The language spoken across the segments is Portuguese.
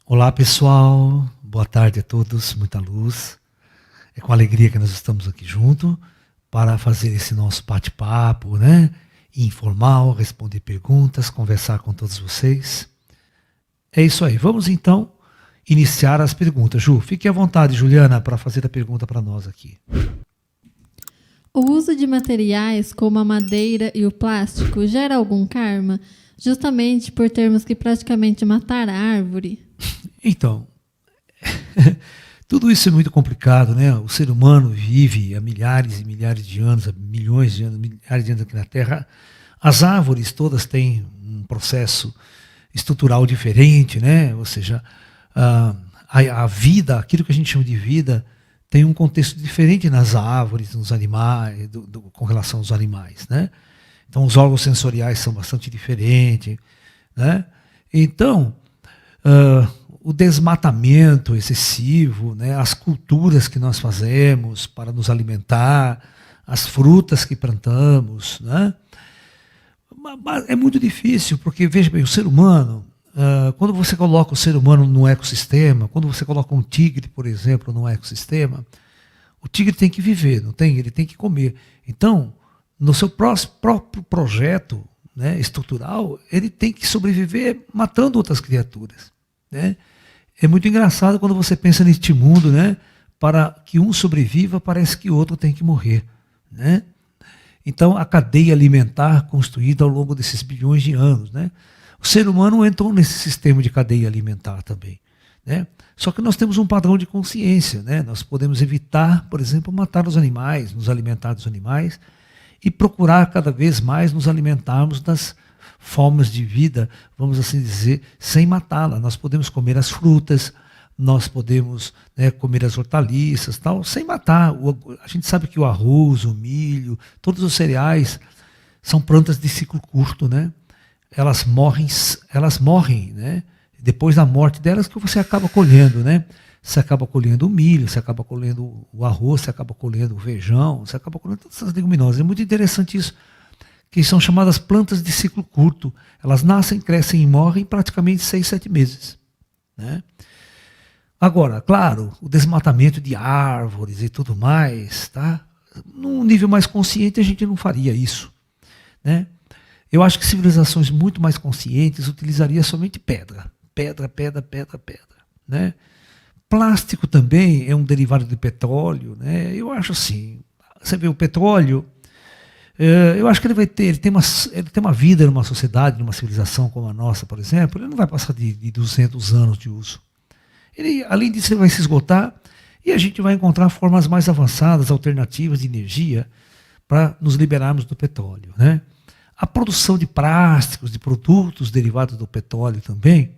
Olá pessoal, boa tarde a todos, muita luz. É com alegria que nós estamos aqui juntos para fazer esse nosso bate-papo, né? Informal, responder perguntas, conversar com todos vocês. É isso aí, vamos então iniciar as perguntas. Ju, fique à vontade, Juliana, para fazer a pergunta para nós aqui. O uso de materiais como a madeira e o plástico gera algum karma, justamente por termos que praticamente matar a árvore? Então, tudo isso é muito complicado, né? O ser humano vive há milhares e milhares de anos, há milhões de anos, milhares de anos aqui na Terra. As árvores todas têm um processo estrutural diferente, né? Ou seja, a vida, aquilo que a gente chama de vida, tem um contexto diferente nas árvores, nos animais, com relação aos animais, né? Então, os órgãos sensoriais são bastante diferentes, né? Então, o desmatamento excessivo, né? As culturas que nós fazemos para nos alimentar, as frutas que plantamos, né? É muito difícil, porque, veja bem, o ser humano, quando você coloca o ser humano no ecossistema, quando você coloca um tigre, por exemplo, no ecossistema, o tigre tem que viver, não tem? Ele tem que comer. Então, no seu próprio projeto, né, estrutural, ele tem que sobreviver matando outras criaturas, né? É muito engraçado quando você pensa neste mundo, né? Para que um sobreviva, parece que o outro tem que morrer, né? Então, a cadeia alimentar construída ao longo desses bilhões de anos, né? O ser humano entrou nesse sistema de cadeia alimentar também, né? Só que nós temos um padrão de consciência, né? Nós podemos evitar, por exemplo, matar os animais, nos alimentar dos animais e procurar cada vez mais nos alimentarmos das formas de vida, vamos assim dizer, sem matá-la. Nós podemos comer as frutas, nós podemos, né, comer as hortaliças, tal, sem matar. A gente sabe que o arroz, o milho, todos os cereais são plantas de ciclo curto, né? Elas morrem, né? Depois da morte delas que você acaba colhendo, né? Você acaba colhendo o milho, você acaba colhendo o arroz, você acaba colhendo o feijão, você acaba colhendo todas essas leguminosas. É muito interessante isso, que são chamadas plantas de ciclo curto. Elas nascem, crescem e morrem em praticamente 6, 7 meses, né? Agora, claro, o desmatamento de árvores e tudo mais, tá? Num nível mais consciente a gente não faria isso, né? Eu acho que civilizações muito mais conscientes utilizariam somente pedra, né? Plástico também é um derivado de petróleo, né? Eu acho assim, você vê o petróleo, eu acho que ele tem uma vida numa sociedade, numa civilização como a nossa, por exemplo, ele não vai passar de 200 anos de uso. Ele, além disso, ele vai se esgotar e a gente vai encontrar formas mais avançadas, alternativas de energia para nos liberarmos do petróleo, né? A produção de plásticos, de produtos derivados do petróleo também,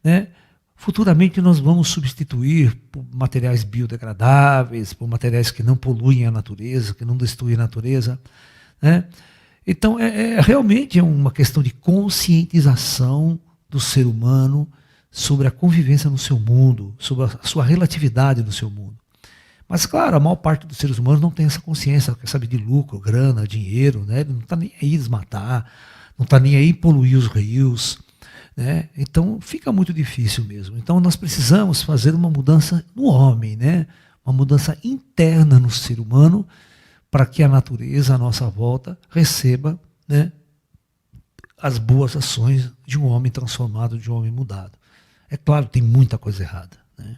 né? Futuramente nós vamos substituir por materiais biodegradáveis, por materiais que não poluem a natureza, que não destruem a natureza, né? Então, realmente é uma questão de conscientização do ser humano sobre a convivência no seu mundo, sobre a sua relatividade no seu mundo. Mas, claro, a maior parte dos seres humanos não tem essa consciência, quer saber de lucro, grana, dinheiro, né? Ele não está nem aí desmatar, não está nem aí poluir os rios, né? Então, fica muito difícil mesmo. Então, nós precisamos fazer uma mudança no homem, né? Uma mudança interna no ser humano, para que a natureza, à nossa volta, receba, né, as boas ações de um homem transformado, de um homem mudado. É claro, tem muita coisa errada, né?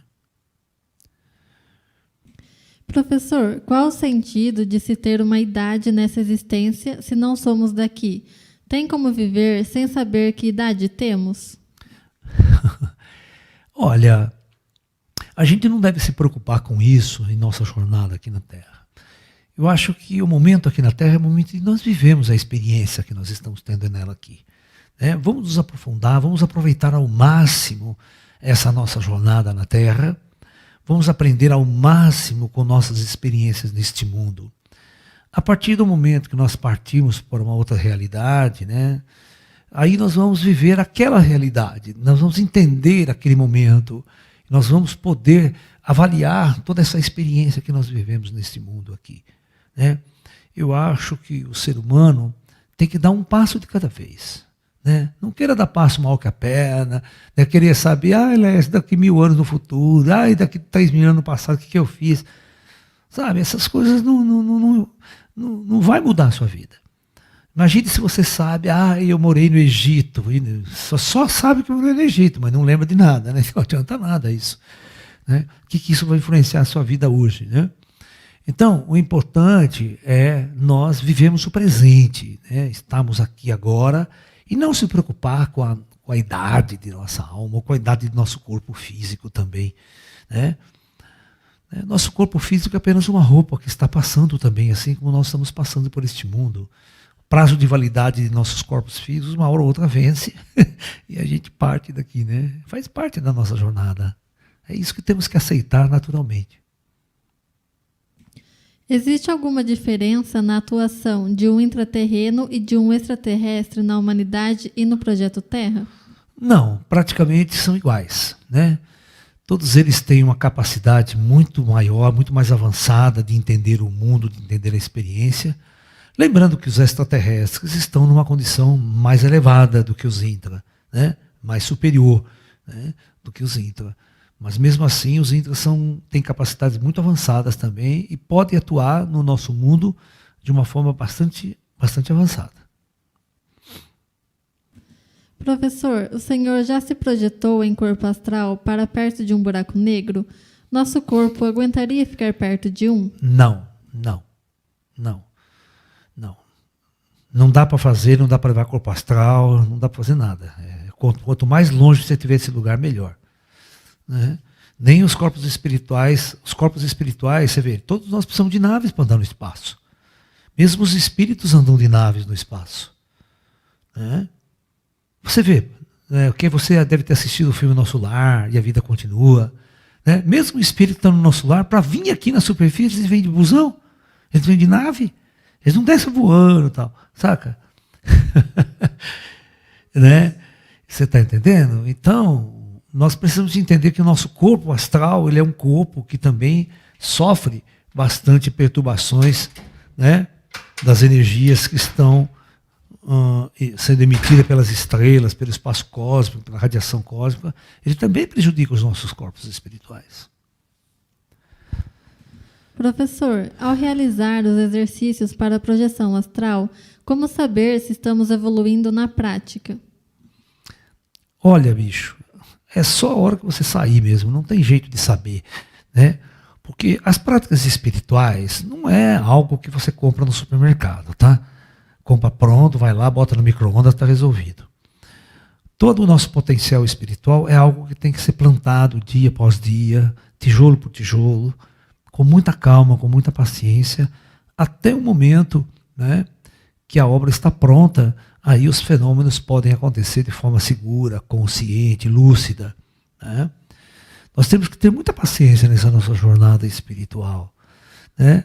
Professor, qual o sentido de se ter uma idade nessa existência se não somos daqui? Tem como viver sem saber que idade temos? Olha, a gente não deve se preocupar com isso em nossa jornada aqui na Terra. Eu acho que o momento aqui na Terra é o momento de nós vivemos a experiência que nós estamos tendo nela aqui, né? Vamos nos aprofundar, vamos aproveitar ao máximo essa nossa jornada na Terra, vamos aprender ao máximo com nossas experiências neste mundo. A partir do momento que nós partimos para uma outra realidade, né, aí nós vamos viver aquela realidade, nós vamos entender aquele momento, nós vamos poder avaliar toda essa experiência que nós vivemos neste mundo aqui, né? Eu acho que o ser humano tem que dar um passo de cada vez. Né? Não queira dar passo mal que a perna, né? Querer saber, daqui 1000 anos no futuro, daqui 3.000 anos no passado, o que eu fiz? Sabe, essas coisas não vai mudar a sua vida. Imagine se você sabe, eu morei no Egito, só sabe que eu morei no Egito, mas não lembra de nada, né? Não adianta nada isso. Né? O que isso vai influenciar a sua vida hoje? Né? Então, o importante é nós vivemos o presente, né? Estamos aqui agora, e não se preocupar com a idade de nossa alma, ou com a idade do nosso corpo físico também. Né? Nosso corpo físico é apenas uma roupa que está passando também, assim como nós estamos passando por este mundo. O prazo de validade de nossos corpos físicos, uma hora ou outra vence, e a gente parte daqui, né? Faz parte da nossa jornada. É isso que temos que aceitar naturalmente. Existe alguma diferença na atuação de um intraterreno e de um extraterrestre na humanidade e no projeto Terra? Não, praticamente são iguais, né? Todos eles têm uma capacidade muito maior, muito mais avançada de entender o mundo, de entender a experiência. Lembrando que os extraterrestres estão numa condição mais elevada do que os intra, né? Mais superior, né? Do que os intra. Mas mesmo assim, os intras têm capacidades muito avançadas também e podem atuar no nosso mundo de uma forma bastante avançada. Professor, o senhor já se projetou em corpo astral para perto de um buraco negro? Nosso corpo aguentaria ficar perto de um? Não. Não dá para fazer, não dá para levar corpo astral, não dá para fazer nada. Quanto mais longe você tiver esse lugar, melhor. Né? Nem os corpos espirituais, você vê, todos nós precisamos de naves para andar no espaço. Mesmo os espíritos andam de naves no espaço. Né? Você vê, que você deve ter assistido o filme Nosso Lar e a Vida Continua. Né? Mesmo o espírito estando no nosso lar, para vir aqui na superfície, eles vêm de busão, eles vêm de nave, eles não descem voando e tal, saca? Né? Você está entendendo? Então, nós precisamos entender que o nosso corpo astral, ele é um corpo que também sofre bastante perturbações, né, das energias que estão sendo emitidas pelas estrelas, pelo espaço cósmico, pela radiação cósmica. Ele também prejudica os nossos corpos espirituais. Professor, ao realizar os exercícios para a projeção astral, como saber se estamos evoluindo na prática? Olha, bicho, é só a hora que você sair mesmo, não tem jeito de saber, né? Porque as práticas espirituais não é algo que você compra no supermercado, tá? Compra pronto, vai lá, bota no micro-ondas, está resolvido. Todo o nosso potencial espiritual é algo que tem que ser plantado dia após dia, tijolo por tijolo, com muita calma, com muita paciência, até o momento, né, que a obra está pronta. Aí os fenômenos podem acontecer de forma segura, consciente, lúcida. Né? Nós temos que ter muita paciência nessa nossa jornada espiritual. Né?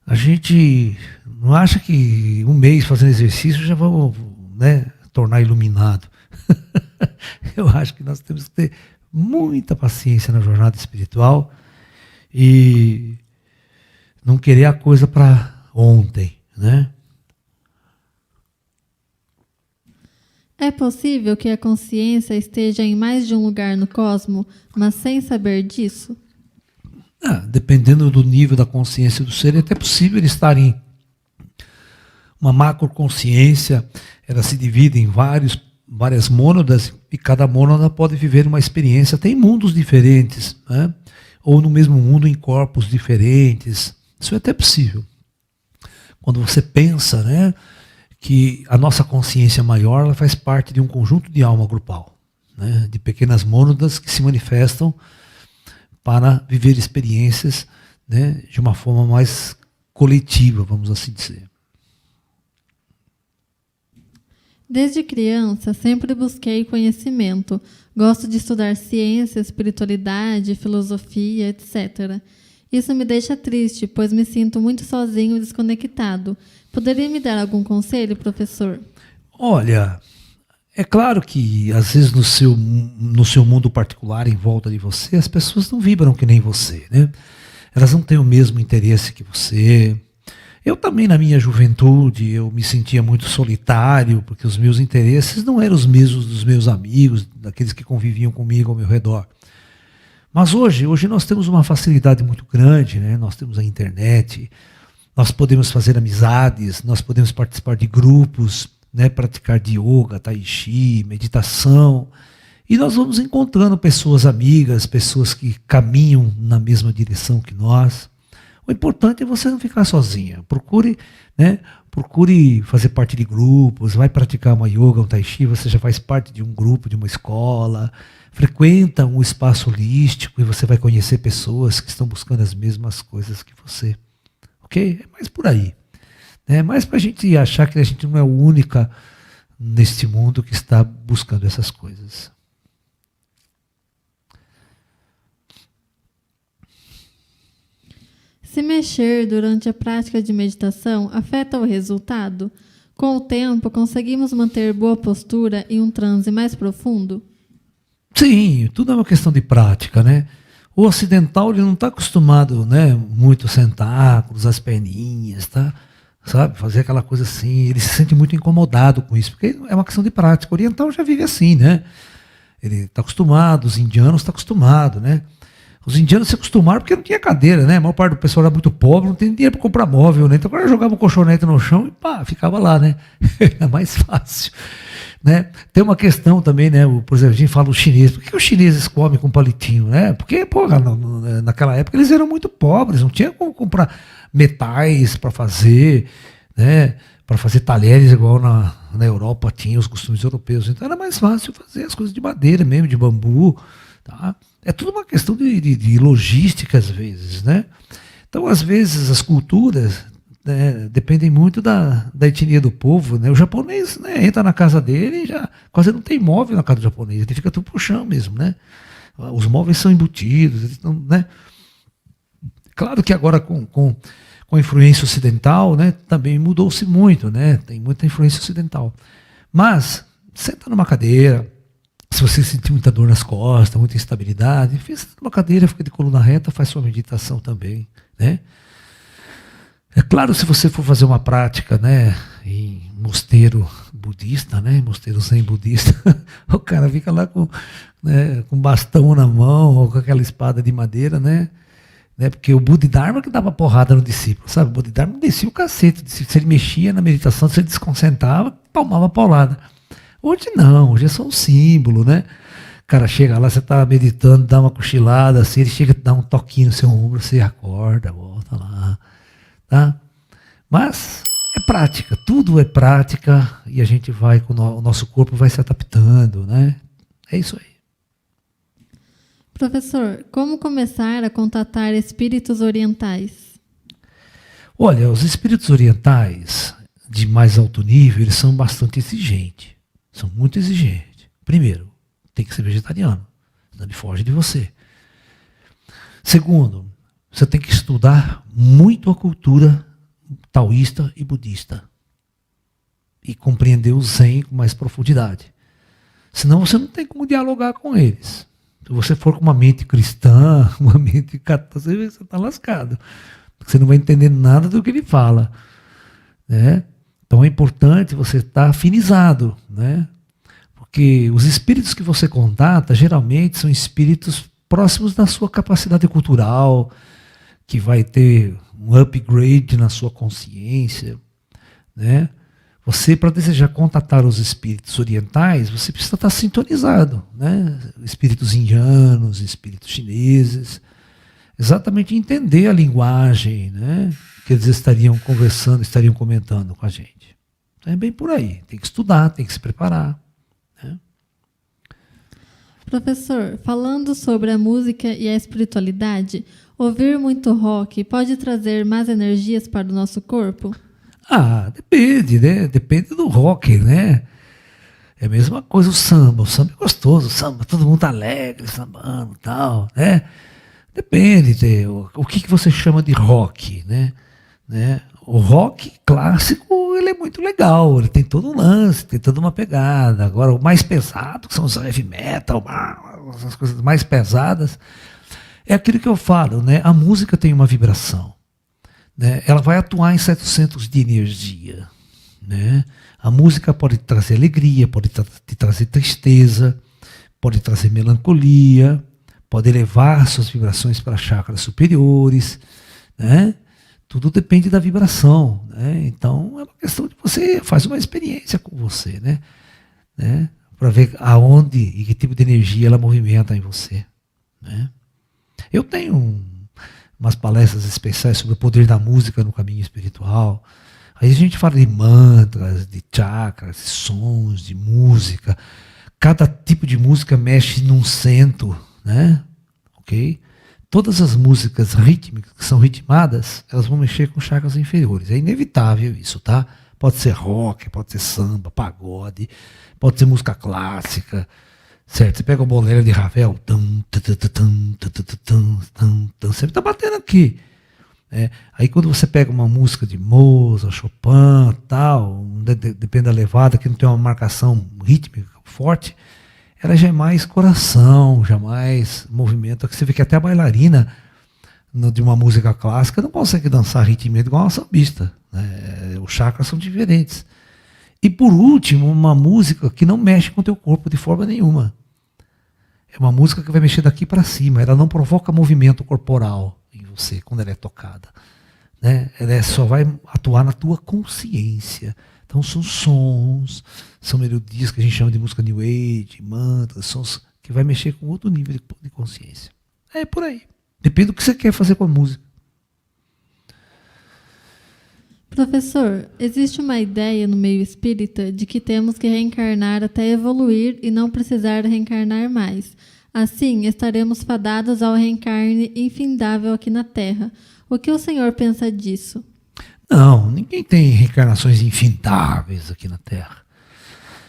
A gente não acha que um mês fazendo exercício já vamos, né, tornar iluminado. Eu acho que nós temos que ter muita paciência na jornada espiritual e não querer a coisa para ontem, né? É possível que a consciência esteja em mais de um lugar no cosmos, mas sem saber disso? Dependendo do nível da consciência do ser, é até possível ele estar em uma macroconsciência. Ela se divide em várias mônadas e cada mônada pode viver uma experiência. Tem mundos diferentes, né? Ou no mesmo mundo em corpos diferentes. Isso é até possível. Quando você pensa, né, que a nossa consciência maior ela faz parte de um conjunto de alma grupal, né, de pequenas mônadas que se manifestam para viver experiências, né, de uma forma mais coletiva, vamos assim dizer. Desde criança, sempre busquei conhecimento. Gosto de estudar ciência, espiritualidade, filosofia, etc. Isso me deixa triste, pois me sinto muito sozinho e desconectado. Poderia me dar algum conselho, professor? Olha, é claro que às vezes no seu mundo particular, em volta de você, as pessoas não vibram que nem você, né? Elas não têm o mesmo interesse que você. Eu também, na minha juventude, eu me sentia muito solitário, porque os meus interesses não eram os mesmos dos meus amigos, daqueles que conviviam comigo ao meu redor. Mas hoje nós temos uma facilidade muito grande, né? Nós temos a internet, nós podemos fazer amizades, nós podemos participar de grupos, né? Praticar yoga, tai chi, meditação, e nós vamos encontrando pessoas amigas, pessoas que caminham na mesma direção que nós. O importante é você não ficar sozinha. Procure, né? Procure fazer parte de grupos, vai praticar uma yoga, um tai chi, você já faz parte de um grupo, de uma escola, frequenta um espaço holístico e você vai conhecer pessoas que estão buscando as mesmas coisas que você. Ok? É mais por aí. É mais para a gente achar que a gente não é a única neste mundo que está buscando essas coisas. Se mexer durante a prática de meditação afeta o resultado? Com o tempo, conseguimos manter boa postura e um transe mais profundo? Sim, tudo é uma questão de prática, né? O ocidental ele não está acostumado, né, muito a sentar, cruzar as perninhas, tá? Sabe? Fazer aquela coisa assim. Ele se sente muito incomodado com isso, porque é uma questão de prática. O oriental já vive assim, né? Ele está acostumado, os indianos estão acostumados, né? Os indianos se acostumaram porque não tinha cadeira, né? A maior parte do pessoal era muito pobre, não tinha dinheiro para comprar móvel, né? Então agora jogava um colchonete no chão e pá, ficava lá, né? É mais fácil, né? Tem uma questão também, né? Por exemplo, a gente fala os chineses. Por que os chineses comem com palitinho, né? Porque, porra, naquela época eles eram muito pobres, não tinha como comprar metais para fazer, né? Para fazer talheres igual na Europa tinha os costumes europeus. Então era mais fácil fazer as coisas de madeira mesmo, de bambu, tá? É tudo uma questão de logística, às vezes, né? Então, às vezes, as culturas, né, dependem muito da etnia do povo, né? O japonês, né, entra na casa dele e já quase não tem móvel na casa do japonês, ele fica tudo pro chão mesmo, né? Os móveis são embutidos, então, né? Claro que agora com a influência ocidental, né, também mudou-se muito, né? Tem muita influência ocidental. Mas, senta numa cadeira. Se você sentir muita dor nas costas, muita instabilidade, fica numa cadeira, fica de coluna reta, faz sua meditação também, né? É claro, se você for fazer uma prática, né, em mosteiro budista, né, mosteiro zen budista, o cara fica lá com bastão na mão, ou com aquela espada de madeira, né? Porque o Bodhidharma que dava porrada no discípulo, sabe? O Bodhidharma descia o cacete, se ele mexia na meditação, se ele desconcentrava, palmava a paulada. Hoje não, hoje é só um símbolo, né? O cara chega lá, você está meditando, dá uma cochilada, assim, ele chega a dar um toquinho no seu ombro, você acorda, volta lá, tá? Mas é prática, tudo é prática e a gente vai, o nosso corpo vai se adaptando, né? É isso aí. Professor, como começar a contatar espíritos orientais? Olha, os espíritos orientais de mais alto nível, eles são bastante exigentes. São muito exigentes. Primeiro, tem que ser vegetariano, senão ele foge de você. Segundo, você tem que estudar muito a cultura taoísta e budista e compreender o Zen com mais profundidade. Senão você não tem como dialogar com eles. Se você for com uma mente cristã, uma mente católica, você está lascado. Porque você não vai entender nada do que ele fala, né? Então é importante você estar afinizado, né? Porque os espíritos que você contata geralmente são espíritos próximos da sua capacidade cultural, que vai ter um upgrade na sua consciência, né? Você, para desejar contatar os espíritos orientais, você precisa estar sintonizado, né? Espíritos indianos, espíritos chineses, exatamente entender a linguagem, né, que eles estariam conversando, estariam comentando com a gente. Então é bem por aí. Tem que estudar, tem que se preparar, né? Professor, falando sobre a música e a espiritualidade, ouvir muito rock pode trazer más energias para o nosso corpo? Ah, depende, né? Depende do rock, né? É a mesma coisa o samba. O samba é gostoso, o samba, todo mundo tá alegre, sambando e tal, né? Depende, o que você chama de rock, né? O rock clássico, ele é muito legal, ele tem todo um lance, tem toda uma pegada. Agora, o mais pesado, que são os heavy metal, as coisas mais pesadas, é aquilo que eu falo, né? A música tem uma vibração. né, ela vai atuar em certos centros de energia. Né? A música pode trazer alegria, pode te trazer tristeza, pode trazer melancolia, pode elevar suas vibrações para chakras superiores, né? Tudo depende da vibração, né? Então é uma questão de você fazer uma experiência com você, né? Para ver aonde e que tipo de energia ela movimenta em você, né? Eu tenho umas palestras especiais sobre o poder da música no caminho espiritual. Aí a gente fala de mantras, de chakras, de sons, de música. Cada tipo de música mexe num centro, né? Ok? Todas as músicas rítmicas que são ritmadas, elas vão mexer com chakras inferiores. É inevitável isso, tá? Pode ser rock, pode ser samba, pagode, pode ser música clássica, certo? Você pega o bolero de Ravel, sempre está batendo aqui. Aí quando você pega uma música de Mozart, Chopin, tal, depende da levada, que não tem uma marcação rítmica forte, ela já é mais coração, já mais movimento. Você vê que até a bailarina de uma música clássica não consegue dançar ritmicamente igual uma sambista, né? Os chakras são diferentes. E por último, uma música que não mexe com o teu corpo de forma nenhuma. É uma música que vai mexer daqui para cima, ela não provoca movimento corporal em você quando ela é tocada, né? Ela só vai atuar na tua consciência. Então são sons, são melodias que a gente chama de música New Age, mantras, sons que vai mexer com outro nível de consciência. É por aí. Depende do que você quer fazer com a música. Professor, existe uma ideia no meio espírita de que temos que reencarnar até evoluir e não precisar reencarnar mais. Assim, estaremos fadados ao reencarne infindável aqui na Terra. O que o senhor pensa disso? Não, ninguém tem reencarnações infindáveis aqui na Terra.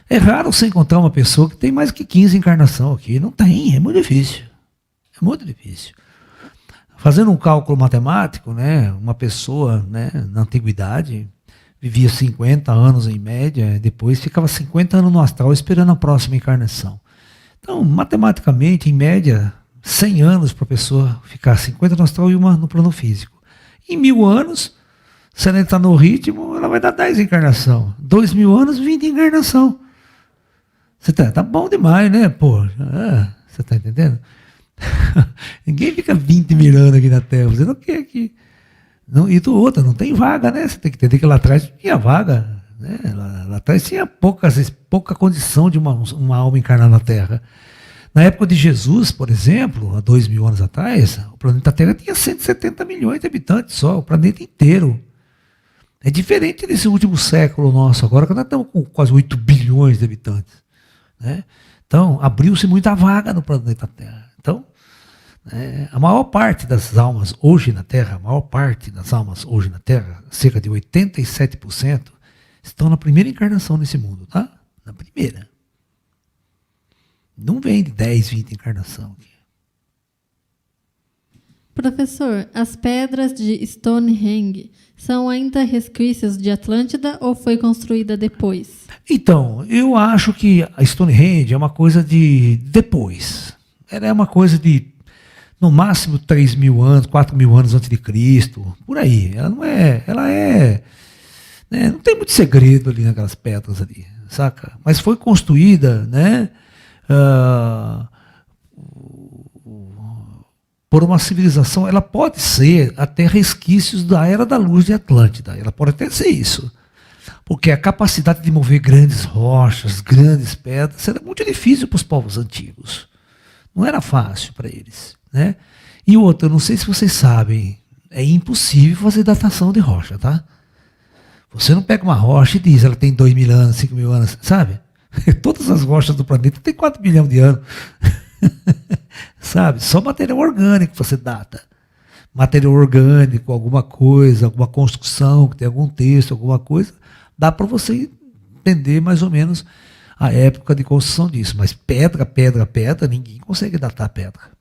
É raro você encontrar uma pessoa que tem mais que 15 encarnações aqui. Não tem, é muito difícil. É muito difícil. Fazendo um cálculo matemático, né, uma pessoa, né, na antiguidade vivia 50 anos em média, depois ficava 50 anos no astral esperando a próxima encarnação. Então, matematicamente, em média, 100 anos para a pessoa ficar 50 no astral e uma no plano físico. Em 1000 anos, se ela entrar no ritmo, ela vai dar 10 encarnação. 2000 anos, 20 encarnação. Você tá bom demais, né, pô? Você tá entendendo? Ninguém fica 20 mirando aqui na Terra. Você não quer aqui. Não, e do outro, não tem vaga, né? Você tem que entender que lá atrás tinha vaga. Né? Lá atrás tinha pouca condição de uma alma encarnar na Terra. Na época de Jesus, por exemplo, há 2000 anos atrás, o planeta Terra tinha 170 milhões de habitantes só, o planeta inteiro. É diferente desse último século nosso agora, que nós estamos com quase 8 bilhões de habitantes. Né? Então, abriu-se muita vaga no planeta Terra. Então, a maior parte das almas hoje na Terra, cerca de 87%, estão na primeira encarnação nesse mundo, tá? Na primeira. Não vem de 10, 20 encarnação aqui. Professor, as pedras de Stonehenge são ainda resquícios de Atlântida ou foi construída depois? Então, eu acho que a Stonehenge é uma coisa de depois. Ela é uma coisa de, no máximo, 3.000 anos, 4.000 anos antes de Cristo, por aí. Ela é, né, não tem muito segredo ali naquelas pedras ali, saca? Mas foi construída, né, por uma civilização. Ela pode ser até resquícios da Era da Luz de Atlântida, ela pode até ser isso. Porque a capacidade de mover grandes rochas, grandes pedras, era muito difícil para os povos antigos. Não era fácil para eles, né? E outra, eu não sei se vocês sabem, é impossível fazer datação de rocha, tá? Você não pega uma rocha e diz, ela tem 2.000 anos, 5.000 anos, sabe? Todas as rochas do planeta têm 4 bilhões de anos. Sabe? Só material orgânico você data. Material orgânico, alguma coisa, alguma construção, que tem algum texto, alguma coisa, dá para você entender mais ou menos a época de construção disso. Mas pedra, ninguém consegue datar pedra.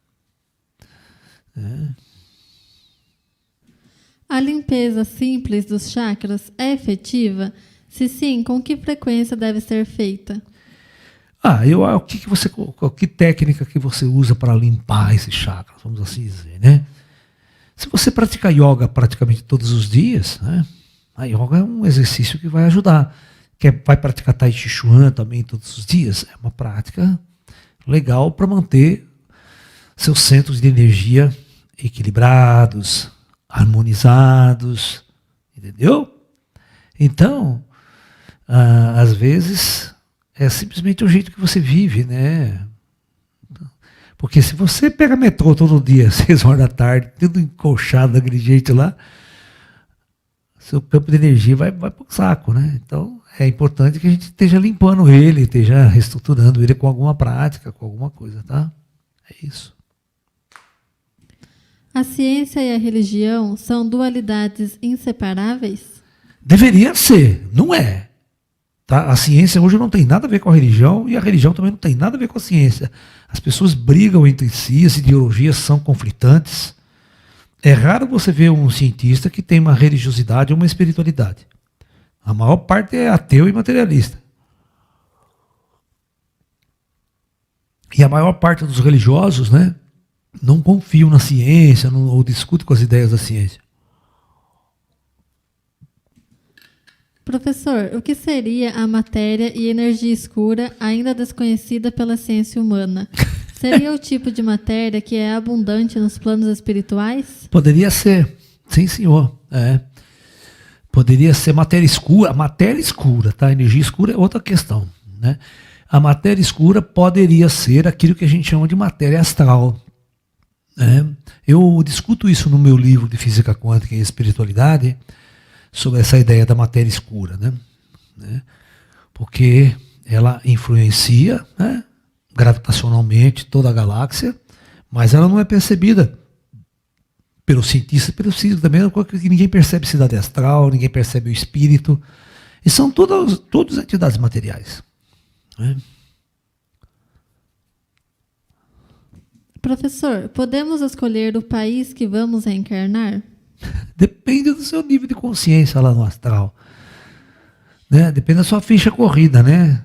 A limpeza simples dos chakras é efetiva? Se sim, com que frequência deve ser feita? Que técnica que você usa para limpar esses chakras, vamos assim dizer, né? Se você pratica yoga praticamente todos os dias, né, a yoga é um exercício que vai ajudar. Vai praticar Tai Chi Chuan também todos os dias, é uma prática legal para manter seus centros de energia equilibrados, harmonizados, entendeu? Então, às vezes, é simplesmente o jeito que você vive, né? Porque se você pega metrô todo dia, 6 horas da tarde, tudo encoxado daquele jeito lá, seu campo de energia vai para o saco, né? Então, é importante que a gente esteja limpando ele, esteja reestruturando ele com alguma prática, com alguma coisa, tá? É isso. A ciência e a religião são dualidades inseparáveis? Deveria ser, não é. Tá? A ciência hoje não tem nada a ver com a religião e a religião também não tem nada a ver com a ciência. As pessoas brigam entre si, as ideologias são conflitantes. É raro você ver um cientista que tem uma religiosidade ou uma espiritualidade. A maior parte é ateu e materialista. E a maior parte dos religiosos, né, não confiam na ciência ou discutem com as ideias da ciência. Professor, o que seria a matéria e energia escura ainda desconhecida pela ciência humana? Seria o tipo de matéria que é abundante nos planos espirituais? Poderia ser, sim senhor. Poderia ser matéria escura, tá? Energia escura é outra questão, né? A matéria escura poderia ser aquilo que a gente chama de matéria astral. Né? Eu discuto isso no meu livro de Física Quântica e Espiritualidade, sobre essa ideia da matéria escura, né? Porque ela influencia, né, gravitacionalmente toda a galáxia, mas ela não é percebida pelos cientistas, pelos físicos também, que ninguém percebe cidade astral, ninguém percebe o espírito, e são todas entidades materiais. Né? Professor, podemos escolher o país que vamos reencarnar? Depende do seu nível de consciência lá no astral. Né? Depende da sua ficha corrida, né?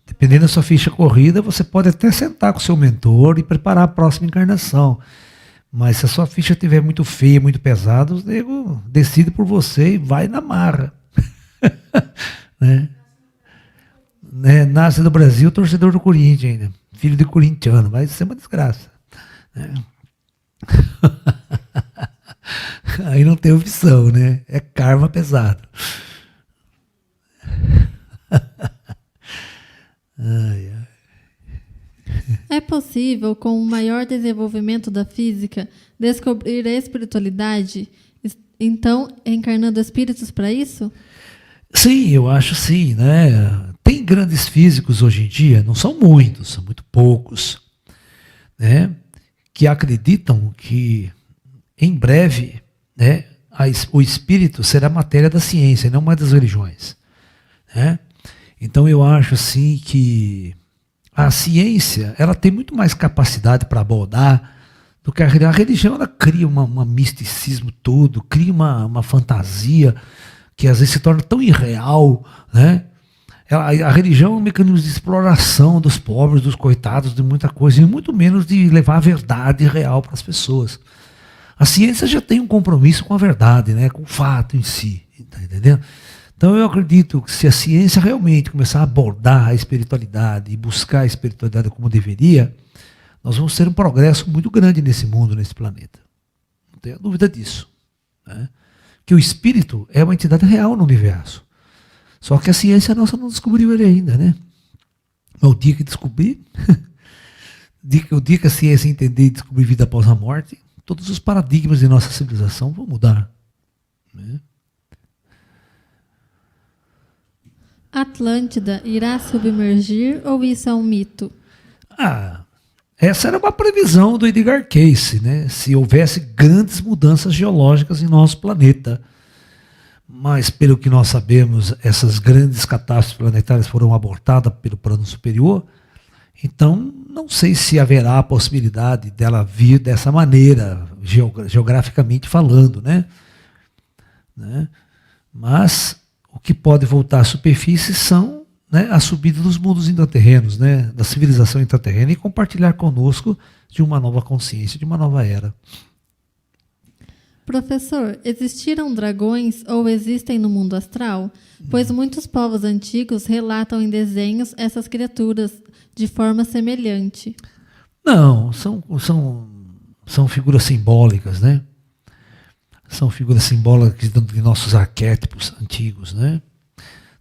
Dependendo da sua ficha corrida, você pode até sentar com o seu mentor e preparar a próxima encarnação. Mas se a sua ficha estiver muito feia, muito pesada, o nego decide por você e vai na marra. Né? Nasce no Brasil, torcedor do Corinthians ainda. Filho de corintiano, vai ser uma desgraça. Né? Aí não tem opção, né? É karma pesado. Ai, ai. É possível, com o maior desenvolvimento da física, descobrir a espiritualidade, então encarnando espíritos para isso? Sim, eu acho sim, né? Tem grandes físicos hoje em dia, não são muitos, são muito poucos, né? Que acreditam que em breve, né, o espírito será matéria da ciência, não mais das religiões. Né? Então eu acho assim que a ciência ela tem muito mais capacidade para abordar do que a religião. A religião ela cria um misticismo todo, cria uma fantasia que às vezes se torna tão irreal. Né? A religião é um mecanismo de exploração dos pobres, dos coitados, de muita coisa, e muito menos de levar a verdade real para as pessoas. A ciência já tem um compromisso com a verdade, né? Com o fato em si. Tá entendendo? Então eu acredito que se a ciência realmente começar a abordar a espiritualidade e buscar a espiritualidade como deveria, nós vamos ter um progresso muito grande nesse mundo, nesse planeta. Não tenho dúvida disso. Né? Que o espírito é uma entidade real no universo. Só que a ciência nossa não descobriu ele ainda, né? Mas o dia que descobrir, o dia que a ciência entender e descobrir vida após a morte, todos os paradigmas de nossa civilização vão mudar. Né? Atlântida irá submergir ou isso é um mito? Essa era uma previsão do Edgar Cayce, né? Se houvesse grandes mudanças geológicas em nosso planeta. Mas, pelo que nós sabemos, essas grandes catástrofes planetárias foram abortadas pelo plano superior. Então, não sei se haverá a possibilidade dela vir dessa maneira, geograficamente falando, né? Mas o que pode voltar à superfície são, né, a subida dos mundos intraterrenos, né, da civilização intraterrena, e compartilhar conosco de uma nova consciência, de uma nova era. Professor, existiram dragões ou existem no mundo astral? Pois muitos povos antigos relatam em desenhos essas criaturas de forma semelhante. Não, são figuras simbólicas, né? São figuras simbólicas de nossos arquétipos antigos, né?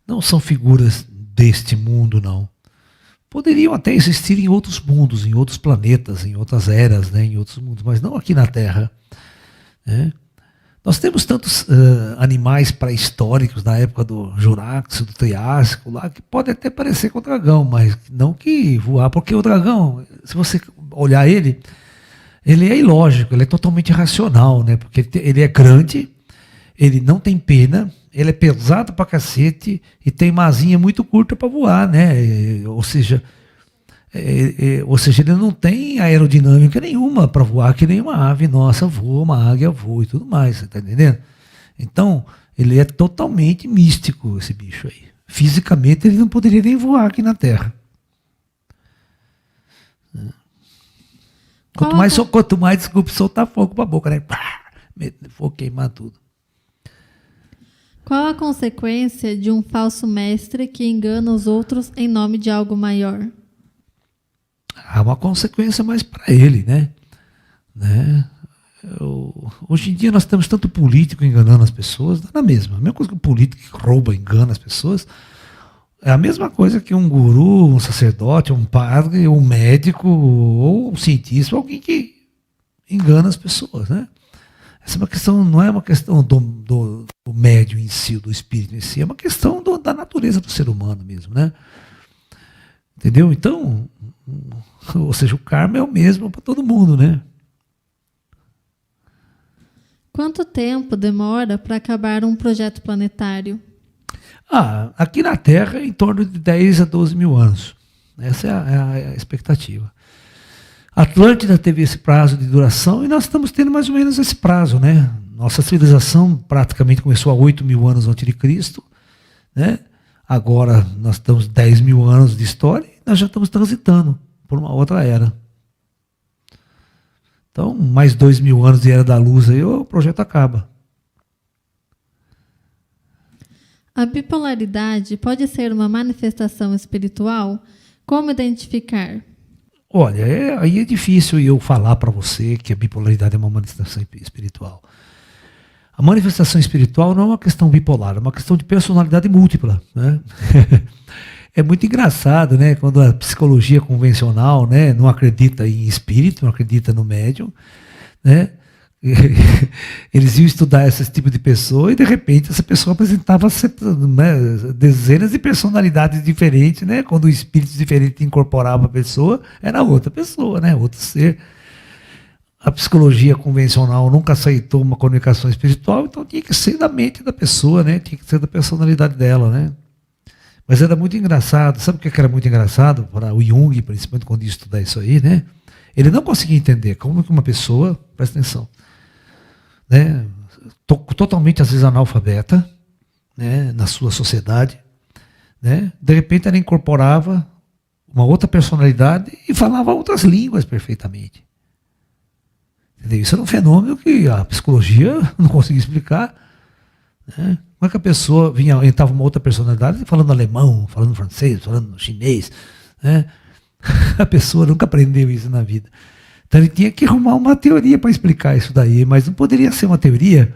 Não são figuras deste mundo, não. Poderiam até existir em outros mundos, em outros planetas, em outras eras, né? Em outros mundos, mas não aqui na Terra, né? Nós temos tantos animais pré-históricos da época do Jurássico, do Triássico, lá, que pode até parecer com o dragão, mas não que voar, porque o dragão, se você olhar ele é ilógico, ele é totalmente irracional, né? Porque ele é grande, ele não tem pena, ele é pesado pra cacete e tem uma asinha muito curta para voar, né? Ou seja, ele não tem aerodinâmica nenhuma para voar, que nem uma ave nossa voa, uma águia voa e tudo mais, você está entendendo? Então, ele é totalmente místico, esse bicho aí. Fisicamente, ele não poderia nem voar aqui na Terra. Quanto mais, desculpe, soltar fogo para a boca, né? Vou queimar tudo. Qual a consequência de um falso mestre que engana os outros em nome de algo maior? Há uma consequência mais para ele, né? Hoje em dia nós temos tanto político enganando as pessoas, dá na mesma. A mesma coisa que o político que rouba, engana as pessoas, é a mesma coisa que um guru, um sacerdote, um padre, um médico, ou um cientista, alguém que engana as pessoas, né? Essa é uma questão, não é uma questão do médium em si, do espírito em si, é uma questão da natureza do ser humano mesmo, né? Entendeu? Então, ou seja, o karma é o mesmo para todo mundo, né? Quanto tempo demora para acabar um projeto planetário? Aqui na Terra, em torno de 10 a 12 mil anos. Essa é a expectativa. A Atlântida teve esse prazo de duração e nós estamos tendo mais ou menos esse prazo, né? Nossa civilização praticamente começou há 8 mil anos antes de Cristo, né? Agora nós estamos 10 mil anos de história e nós já estamos transitando por uma outra era. Então, mais 2 mil anos de era da luz aí, o projeto acaba. A bipolaridade pode ser uma manifestação espiritual? Como identificar? Olha, aí é difícil eu falar para você que a bipolaridade é uma manifestação espiritual. A manifestação espiritual não é uma questão bipolar, é uma questão de personalidade múltipla, né? É muito engraçado, né, quando a psicologia convencional, né, não acredita em espírito, não acredita no médium, né? Eles iam estudar esse tipo de pessoa e de repente essa pessoa apresentava, né, dezenas de personalidades diferentes, né? Quando o espírito diferente incorporava a pessoa, era outra pessoa, né? Outro ser. A psicologia convencional nunca aceitou uma comunicação espiritual, então tinha que ser da mente da pessoa, né? Tinha que ser da personalidade dela, né? Mas era muito engraçado. Sabe o que era muito engraçado? Para o Jung, principalmente quando ia estudar isso aí, né? Ele não conseguia entender como que uma pessoa, presta atenção, né? Totalmente às vezes analfabeta, né? Na sua sociedade, né? De repente ela incorporava uma outra personalidade e falava outras línguas perfeitamente. Entendeu? Isso era um fenômeno que a psicologia não conseguia explicar, né? Como é que a pessoa entrava uma outra personalidade falando alemão, falando francês, falando chinês, né? A pessoa nunca aprendeu isso na vida. Então ele tinha que arrumar uma teoria para explicar isso daí, mas não poderia ser uma teoria,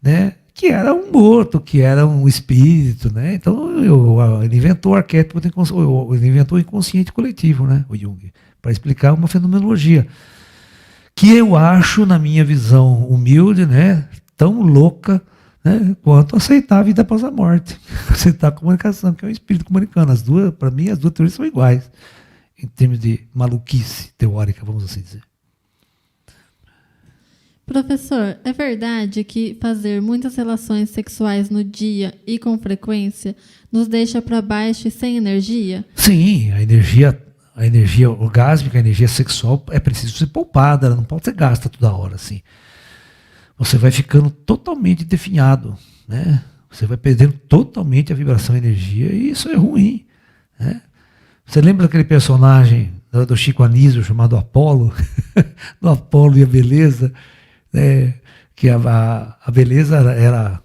né, que era um morto, que era um espírito, né? Então ele inventou o arquétipo, ele inventou o inconsciente coletivo, né, o Jung, para explicar uma fenomenologia que eu acho, na minha visão humilde, né, tão louca, né, quanto aceitar a vida após a morte, aceitar a comunicação, que é um espírito comunicando. Para mim, as duas teorias são iguais, em termos de maluquice teórica, vamos assim dizer. Professor, é verdade que fazer muitas relações sexuais no dia e com frequência nos deixa para baixo e sem energia? Sim, a energia orgásmica, a energia sexual é preciso ser poupada, ela não pode ser gasta toda hora, assim. Você vai ficando totalmente definhado, né? Você vai perdendo totalmente a vibração e a energia, e isso é ruim, né? Você lembra daquele personagem do Chico Anísio chamado Apolo? Do Apolo e a Beleza, né? que a beleza era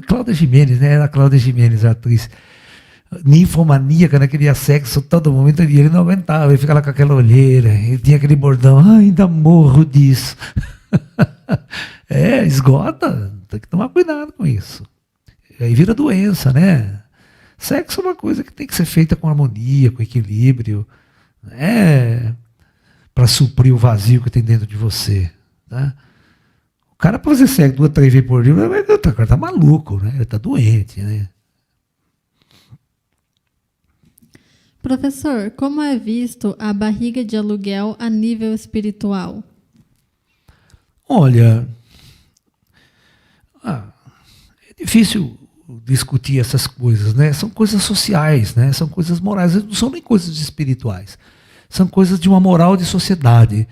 Cláudia Gimenez, né? Era a Cláudia Gimenez, a atriz. Ninfomaníaca, né? Queria sexo todo momento e ele não aguentava, ele ficava com aquela olheira, ele tinha aquele bordão, ainda morro disso. Esgota, tem que tomar cuidado com isso. Aí vira doença, né? Sexo é uma coisa que tem que ser feita com harmonia, com equilíbrio, né? Para suprir o vazio que tem dentro de você, tá? O cara, para fazer sexo 2, 3 vezes por dia, o cara tá maluco, né? Ele tá doente, né? Professor, como é visto a barriga de aluguel a nível espiritual? Olha, é difícil discutir essas coisas, né? São coisas sociais, né? São coisas morais, não são nem coisas espirituais. São coisas de uma moral de sociedade,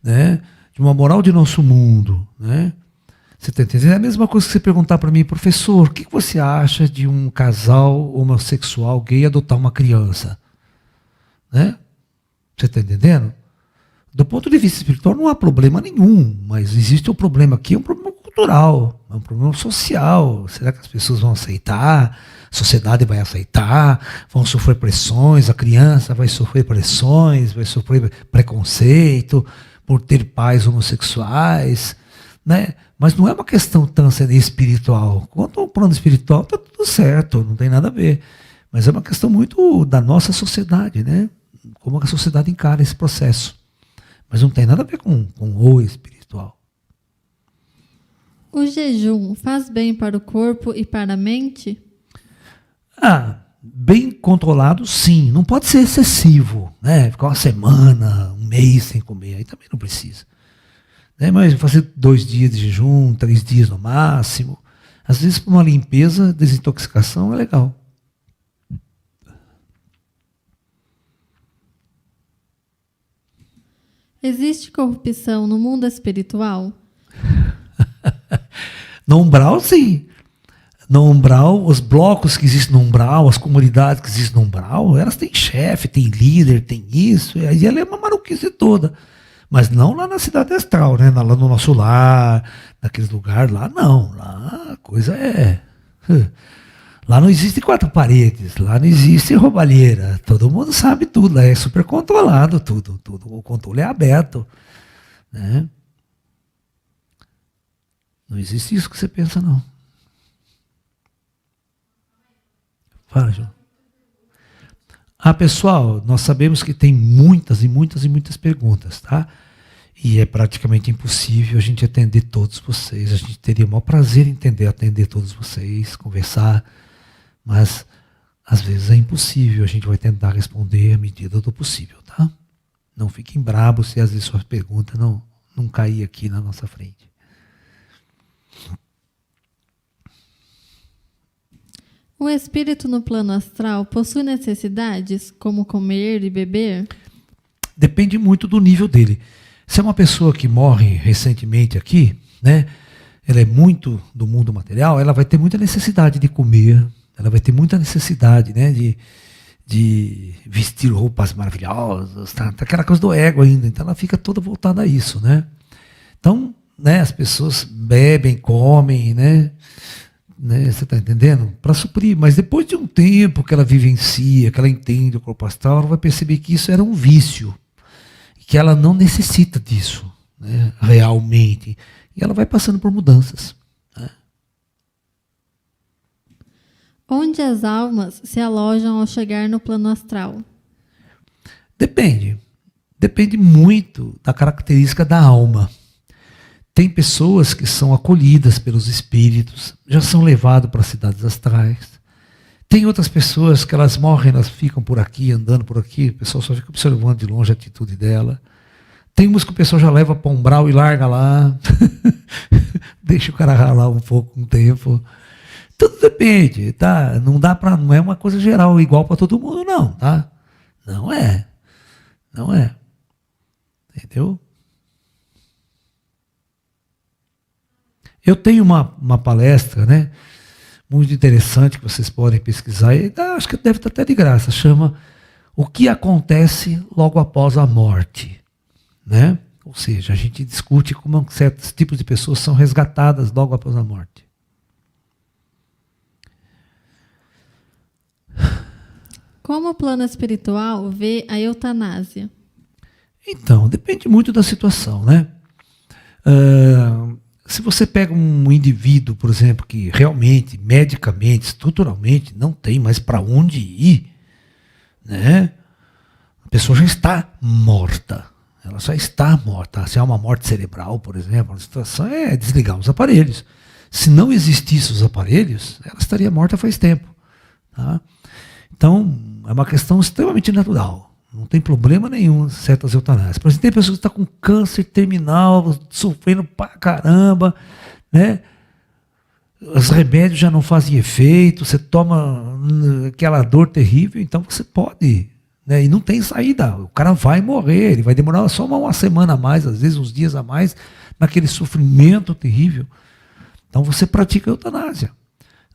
né? De uma moral de nosso mundo, né? Você está entendendo? É a mesma coisa que você perguntar para mim, professor, o que você acha de um casal homossexual gay adotar uma criança? Né? Você está entendendo? Do ponto de vista espiritual não há problema nenhum, mas existe um problema aqui, um problema cultural, um problema social. Será que as pessoas vão aceitar? A sociedade vai aceitar? Vão sofrer pressões? A criança vai sofrer pressões? Vai sofrer preconceito por ter pais homossexuais? Né? Mas não é uma questão tão espiritual. Quanto ao plano espiritual, está tudo certo, não tem nada a ver. Mas é uma questão muito da nossa sociedade, né? Como a sociedade encara esse processo. Mas não tem nada a ver com o espiritual. O jejum faz bem para o corpo e para a mente? Bem controlado, sim. Não pode ser excessivo, né? Ficar uma semana, um mês sem comer, aí também não precisa. Né? Mas fazer 2 dias de jejum, 3 dias no máximo. Às vezes, para uma limpeza, desintoxicação, é legal. Existe corrupção no mundo espiritual? No umbral, sim. No umbral, os blocos que existem no umbral, as comunidades que existem no umbral, elas têm chefe, têm líder, tem isso, e aí ela é uma maluquice toda. Mas não lá na cidade astral, né? Lá no nosso lar, naqueles lugares lá, não. Lá a coisa é... Lá não existe 4 paredes, lá não existe roubalheira, todo mundo sabe tudo, lá é super controlado tudo, o controle é aberto, né? Não existe isso que você pensa, não. Fala, João. Pessoal, nós sabemos que tem muitas e muitas e muitas perguntas, tá? E é praticamente impossível a gente atender todos vocês, a gente teria o maior prazer em atender todos vocês, conversar, mas às vezes é impossível, a gente vai tentar responder à medida do possível, tá? Não fiquem bravos se às vezes suas perguntas não cair aqui na nossa frente. O espírito no plano astral possui necessidades, como comer e beber? Depende muito do nível dele. Se é uma pessoa que morre recentemente aqui, né? Ela é muito do mundo material, ela vai ter muita necessidade de comer, ela vai ter muita necessidade, né, de vestir roupas maravilhosas, tá? Aquela coisa do ego ainda, então ela fica toda voltada a isso, né? Então, né, as pessoas bebem, comem, né? Você está entendendo? Para suprir, mas depois de um tempo que ela vivencia, que ela entende o corpo astral, ela vai perceber que isso era um vício, que ela não necessita disso, né, realmente, e ela vai passando por mudanças. Onde as almas se alojam ao chegar no plano astral? Depende. Depende muito da característica da alma. Tem pessoas que são acolhidas pelos espíritos, já são levadas para as cidades astrais. Tem outras pessoas que elas morrem, elas ficam por aqui, andando por aqui, o pessoal só fica observando de longe a atitude dela. Tem umas que o pessoal já leva para um umbral e larga lá, deixa o cara ralar um pouco, um tempo. Tudo depende, tá? Não é uma coisa geral, igual para todo mundo, não, tá? Não é. Não é. Entendeu? Eu tenho uma palestra, né, muito interessante que vocês podem pesquisar, e acho que deve estar até de graça, chama O que acontece logo após a morte, né? Ou seja, a gente discute como certos tipos de pessoas são resgatadas logo após a morte. Como o plano espiritual vê a eutanásia? Então, depende muito da situação, né? Se você pega um indivíduo, por exemplo, que realmente, medicamente, estruturalmente, não tem mais para onde ir, né? A pessoa já está morta. Ela já está morta. Se há uma morte cerebral, por exemplo, a situação é desligar os aparelhos. Se não existissem os aparelhos, ela estaria morta faz tempo. Tá? Então, é uma questão extremamente natural. Não tem problema nenhum certas eutanásias. Por exemplo, tem pessoas que estão com câncer terminal, sofrendo pra caramba, né? Os remédios já não fazem efeito, você toma aquela dor terrível, então você pode, né? E não tem saída. O cara vai morrer, ele vai demorar só uma semana a mais, às vezes uns dias a mais, naquele sofrimento terrível. Então você pratica a eutanásia,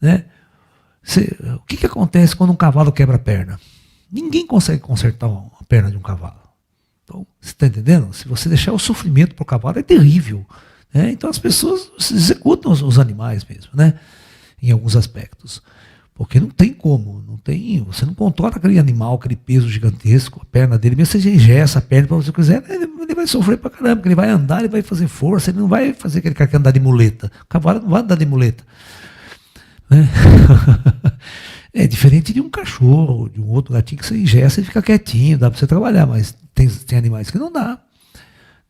né? O que acontece quando um cavalo quebra a perna? Ninguém consegue consertar a perna de um cavalo. Então, você está entendendo? Se você deixar o sofrimento para o cavalo, é terrível. Né? Então, as pessoas executam os animais mesmo, né? Em alguns aspectos. Porque não tem como. Você não controla aquele animal, aquele peso gigantesco, a perna dele. Mesmo se você engessa a perna para você quiser, ele vai sofrer para caramba, porque ele vai andar, ele vai fazer força, ele não vai fazer aquele cara que andar de muleta. O cavalo não vai andar de muleta. Né? É diferente de um cachorro, de um outro gatinho que você ingessa e fica quietinho, dá para você trabalhar, mas tem animais que não dá.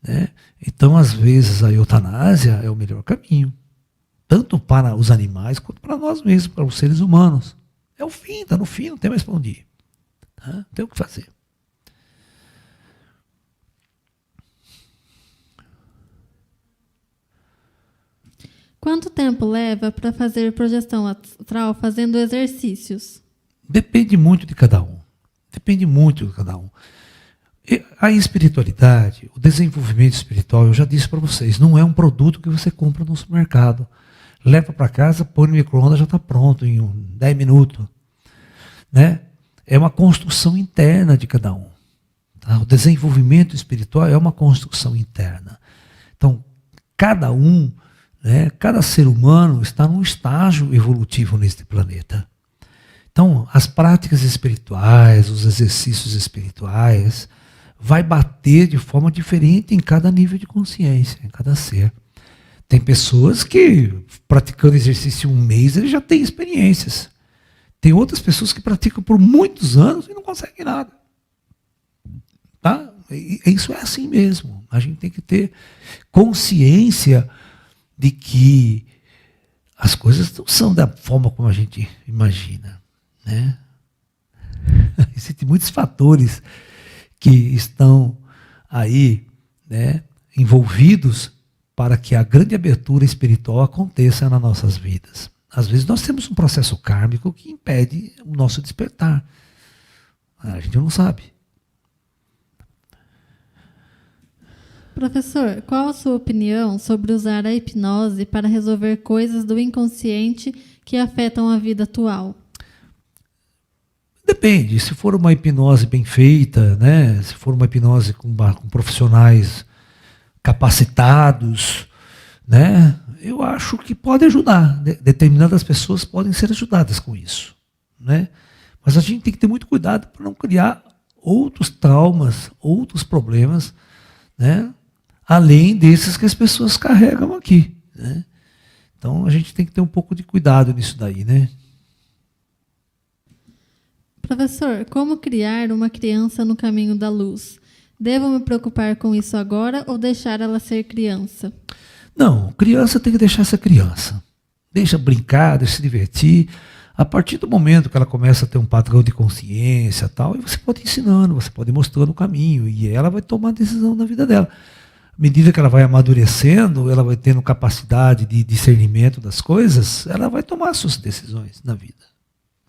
Né? Então, às vezes, a eutanásia é o melhor caminho, tanto para os animais quanto para nós mesmos, para os seres humanos. É o fim, está no fim, não tem mais para onde ir. Tá? Não tem o que fazer. Quanto tempo leva para fazer projeção astral fazendo exercícios? Depende muito de cada um. Depende muito de cada um. A espiritualidade, o desenvolvimento espiritual, eu já disse para vocês, não é um produto que você compra no supermercado. Leva para casa, põe no micro-ondas, já está pronto em 10 minutos. Né? É uma construção interna de cada um. Tá? O desenvolvimento espiritual é uma construção interna. Então, cada um, né, cada ser humano está num estágio evolutivo neste planeta. Então, as práticas espirituais, os exercícios espirituais, vai bater de forma diferente em cada nível de consciência, em cada ser. Tem pessoas que, praticando exercício 1 mês, eles já têm experiências. Tem outras pessoas que praticam por muitos anos e não conseguem nada. Tá? Isso é assim mesmo. A gente tem que ter consciência de que as coisas não são da forma como a gente imagina. Né? Existem muitos fatores que estão aí, né, envolvidos para que a grande abertura espiritual aconteça nas nossas vidas. Às vezes nós temos um processo kármico que impede o nosso despertar. A gente não sabe. Professor, qual a sua opinião sobre usar a hipnose para resolver coisas do inconsciente que afetam a vida atual? Depende, se for uma hipnose bem feita, né? Se for uma hipnose com profissionais capacitados, né? Eu acho que pode ajudar. Determinadas pessoas podem ser ajudadas com isso. Né? Mas a gente tem que ter muito cuidado para não criar outros traumas, outros problemas, né? Além desses que as pessoas carregam aqui. Né? Então a gente tem que ter um pouco de cuidado nisso daí, né? Professor, como criar uma criança no caminho da luz? Devo me preocupar com isso agora ou deixar ela ser criança? Não, criança tem que deixar ser criança. Deixa brincar, deixa se divertir. A partir do momento que ela começa a ter um padrão de consciência e tal, você pode ir ensinando, você pode ir mostrando o caminho e ela vai tomar a decisão na vida dela. À medida que ela vai amadurecendo, ela vai tendo capacidade de discernimento das coisas, ela vai tomar suas decisões na vida.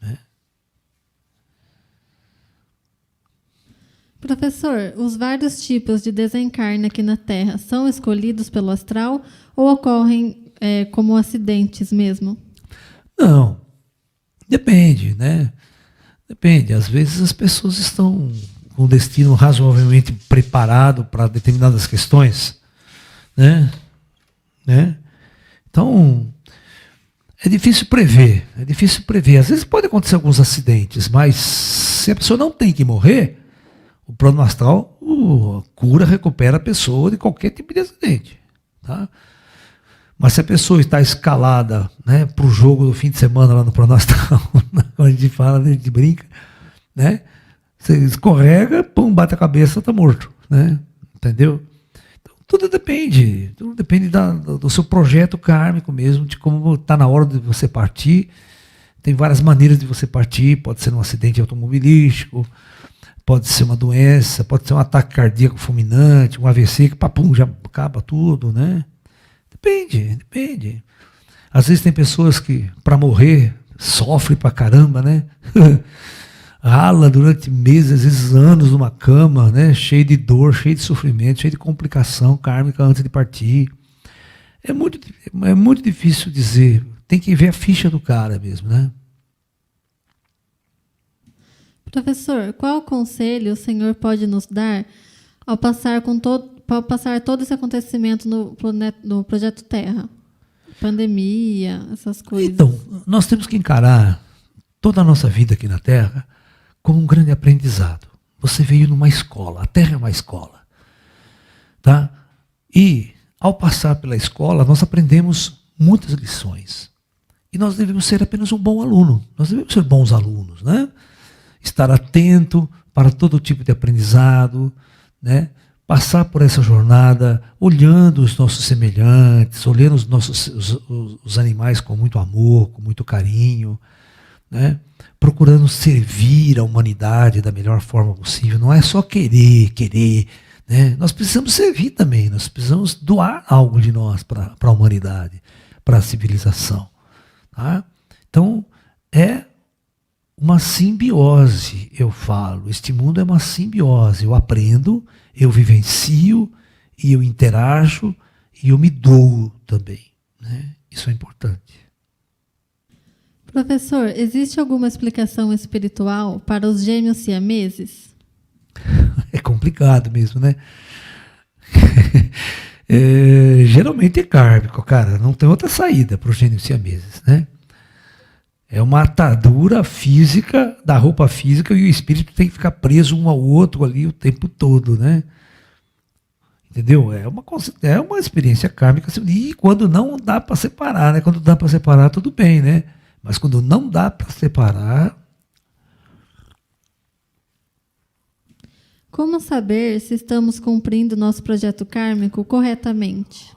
Né? Professor, os vários tipos de desencarne aqui na Terra são escolhidos pelo astral ou ocorrem como acidentes mesmo? Não, depende, né? Depende. Às vezes as pessoas estão com um destino razoavelmente preparado para determinadas questões, né? Então, é difícil prever, é difícil prever. Às vezes pode acontecer alguns acidentes, mas se a pessoa não tem que morrer, o plano astral cura, recupera a pessoa de qualquer tipo de acidente, tá? Mas se a pessoa está escalada, né, para o jogo do fim de semana lá no plano astral, quando a gente fala, a gente brinca, né? Você escorrega, pum, bate a cabeça, está morto, né? Entendeu? Então, tudo depende do seu projeto kármico mesmo, de como está na hora de você partir. Tem várias maneiras de você partir, pode ser um acidente automobilístico, pode ser uma doença, pode ser um ataque cardíaco fulminante, um AVC que papum, já acaba tudo, né? Depende. Às vezes tem pessoas que, para morrer, sofrem pra caramba, né? Rala durante meses, às vezes anos numa cama, né? Cheio de dor, cheio de sofrimento, cheio de complicação kármica antes de partir. É muito difícil dizer. Tem que ver a ficha do cara mesmo, né? Professor, qual conselho o senhor pode nos dar ao passar todo esse acontecimento no Projeto Terra? Pandemia, essas coisas. Então, nós temos que encarar toda a nossa vida aqui na Terra como um grande aprendizado. Você veio numa escola, a Terra é uma escola. Tá? E, ao passar pela escola, nós aprendemos muitas lições. E nós devemos ser apenas um bom aluno. Nós devemos ser bons alunos, né? Estar atento para todo tipo de aprendizado, né? Passar por essa jornada olhando os nossos semelhantes, olhando os animais com muito amor, com muito carinho, né? Procurando servir a humanidade da melhor forma possível. Não é só querer, né? Nós precisamos servir também, nós precisamos doar algo de nós para a humanidade, para a civilização. Tá? Então, é uma simbiose, eu falo. Este mundo é uma simbiose. Eu aprendo, eu vivencio, e eu interajo, e eu me dou também, né? Isso é importante. Professor, existe alguma explicação espiritual para os gêmeos siameses? É complicado mesmo, né? Geralmente é kármico, cara. Não tem outra saída para os gêmeos siameses, né? É uma atadura física da roupa física e o espírito tem que ficar preso um ao outro ali o tempo todo, né? Entendeu? É uma experiência kármica. E quando não dá para separar, né? Quando dá para separar, tudo bem, né? Mas quando não dá para separar... Como saber se estamos cumprindo nosso projeto kármico corretamente?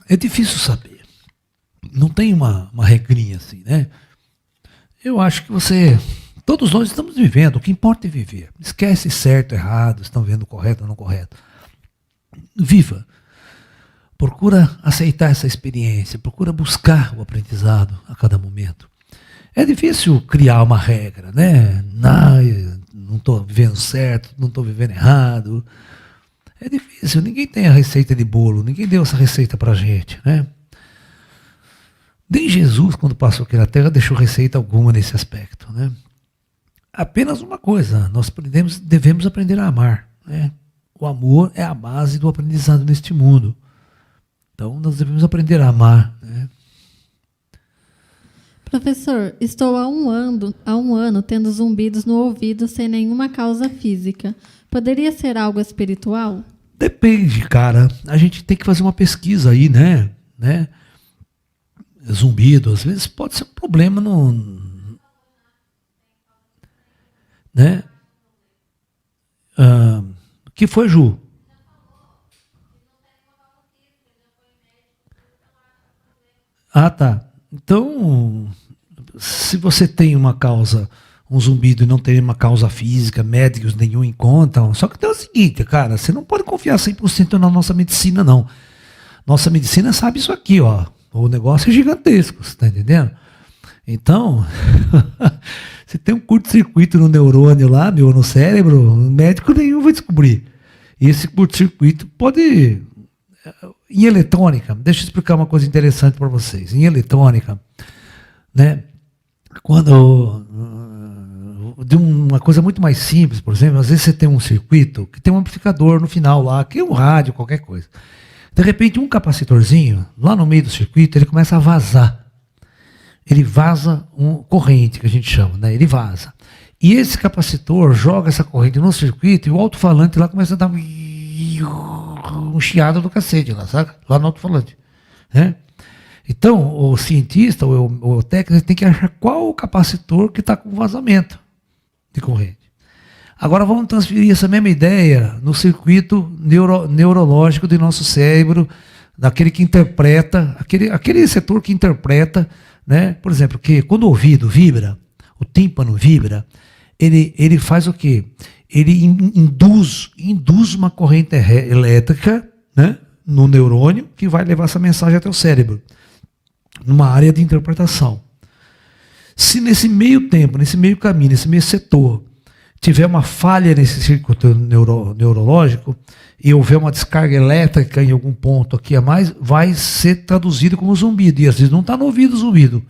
É difícil saber. Não tem uma regrinha assim, né? Eu acho que todos nós estamos vivendo, o que importa é viver. Esquece certo, errado, estão vendo correto ou não correto. Viva. Procura aceitar essa experiência, procura buscar o aprendizado a cada momento. É difícil criar uma regra, né? Não estou vivendo certo, não estou vivendo errado. É difícil, ninguém tem a receita de bolo, ninguém deu essa receita para a gente, né? Nem Jesus, quando passou aqui na Terra, deixou receita alguma nesse aspecto, né? Apenas uma coisa, nós devemos aprender a amar, né? O amor é a base do aprendizado neste mundo. Então, nós devemos aprender a amar, né? Professor, estou há um ano tendo zumbidos no ouvido sem nenhuma causa física. Poderia ser algo espiritual? Depende, cara. A gente tem que fazer uma pesquisa aí, né? Zumbido, às vezes pode ser um problema no... né? O que foi, Ju? Ah, tá. Então, se você tem uma causa, um zumbido e não tem uma causa física, médicos nenhum encontram, só que tem o seguinte, cara, você não pode confiar 100% na nossa medicina, não. Nossa medicina sabe isso aqui, ó. O negócio é gigantesco, você está entendendo? Então, se tem um curto-circuito no neurônio lá, no cérebro, médico nenhum vai descobrir. E esse curto-circuito pode... Em eletrônica, deixa eu explicar uma coisa interessante para vocês. Em eletrônica, né, quando de um uma coisa muito mais simples, por exemplo, às vezes você tem um circuito que tem um amplificador no final lá, que é um rádio, qualquer coisa. De repente, um capacitorzinho, lá no meio do circuito, ele começa a vazar. Ele vaza corrente, que a gente chama, né? Ele vaza. E esse capacitor joga essa corrente no circuito e o alto-falante lá começa a dar um chiado do cacete lá, saca? Lá no alto-falante, né? Então, o cientista, o técnico, tem que achar qual o capacitor que está com vazamento de corrente. Agora vamos transferir essa mesma ideia no circuito neurológico do nosso cérebro, daquele que interpreta, aquele setor que interpreta, né? Por exemplo, que quando o ouvido vibra, o tímpano vibra, ele faz o quê? Ele induz uma corrente elétrica, né, no neurônio que vai levar essa mensagem até o cérebro, numa área de interpretação. Se nesse meio tempo, nesse meio caminho, nesse meio setor, tiver uma falha nesse circuito neurológico e houver uma descarga elétrica em algum ponto aqui a mais, vai ser traduzido como zumbido. E às vezes não está no ouvido o zumbido.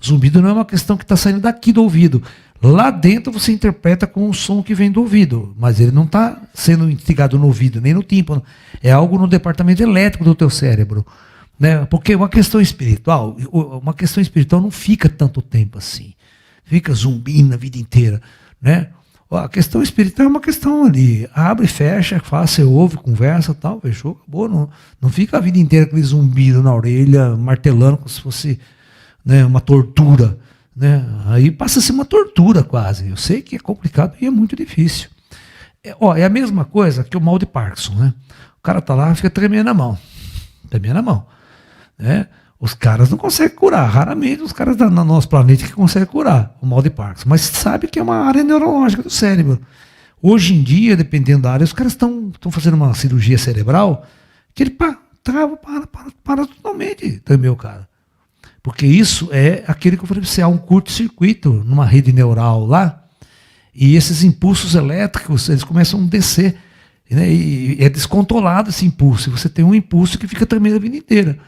O zumbido não é uma questão que está saindo daqui do ouvido. Lá dentro você interpreta com o som que vem do ouvido, mas ele não está sendo instigado no ouvido, nem no tímpano. É algo no departamento elétrico do teu cérebro. Né? Porque uma questão espiritual não fica tanto tempo assim. Fica zumbindo a vida inteira. Né? A questão espiritual é uma questão ali. Abre, fecha, faz, você ouve, conversa, tal, fechou, acabou. Não fica a vida inteira aquele zumbido na orelha, martelando como se fosse, né, uma tortura. Né? Aí passa a ser uma tortura quase. Eu sei que é complicado e é muito difícil. É a mesma coisa que o mal de Parkinson. Né? O cara está lá e fica tremendo a mão. Tremendo a mão. Né? Os caras não conseguem curar. Raramente os caras no nosso planeta que conseguem curar o mal de Parkinson. Mas sabe que é uma área neurológica do cérebro. Hoje em dia, dependendo da área, os caras estão fazendo uma cirurgia cerebral que ele para totalmente também o cara. Porque isso é aquele que eu falei para você, há um curto-circuito numa rede neural lá, e esses impulsos elétricos, eles começam a descer, né, e é descontrolado esse impulso. Você tem um impulso que fica tremendo a vida inteira.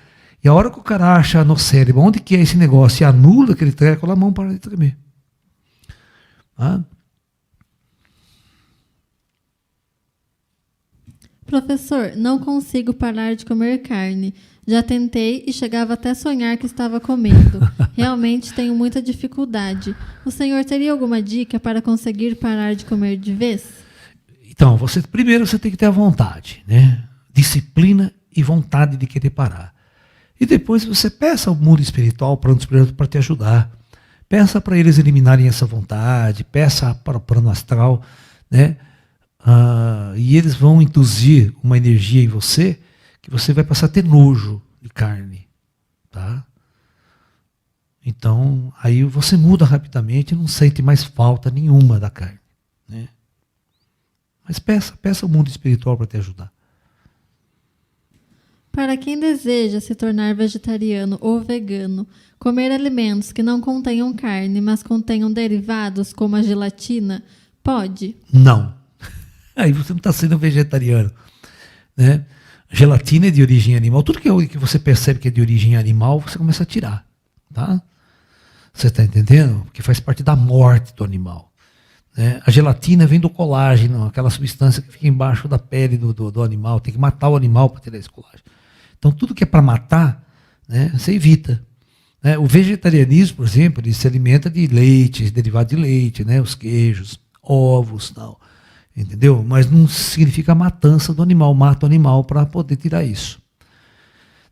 E a hora que o cara acha no cérebro onde que é esse negócio e anula aquele treco, a mão para de tremer. Ah? Professor, não consigo parar de comer carne. Já tentei e chegava até a sonhar que estava comendo. Realmente tenho muita dificuldade. O senhor teria alguma dica para conseguir parar de comer de vez? Então, primeiro você tem que ter a vontade, né? Disciplina e vontade de querer parar. E depois você peça ao mundo espiritual, para te ajudar. Peça para eles eliminarem essa vontade, peça para o plano astral, né? E eles vão induzir uma energia em você que você vai passar a ter nojo de carne. Tá? Então, aí você muda rapidamente e não sente mais falta nenhuma da carne. Né? Mas peça ao mundo espiritual para te ajudar. Para quem deseja se tornar vegetariano ou vegano, comer alimentos que não contenham carne, mas contenham derivados como a gelatina, pode? Não. Aí você não está sendo vegetariano. Né? Gelatina é de origem animal. Tudo que você percebe que é de origem animal, você começa a tirar. Tá? Você está entendendo? Porque faz parte da morte do animal. Né? A gelatina vem do colágeno, aquela substância que fica embaixo da pele do animal. Tem que matar o animal para tirar esse colágeno. Então, tudo que é para matar, né, você evita. Né? O vegetarianismo, por exemplo, ele se alimenta de leite, derivado de leite, né, os queijos, ovos, tal. Entendeu? Mas não significa a matança do animal. Mata o animal para poder tirar isso.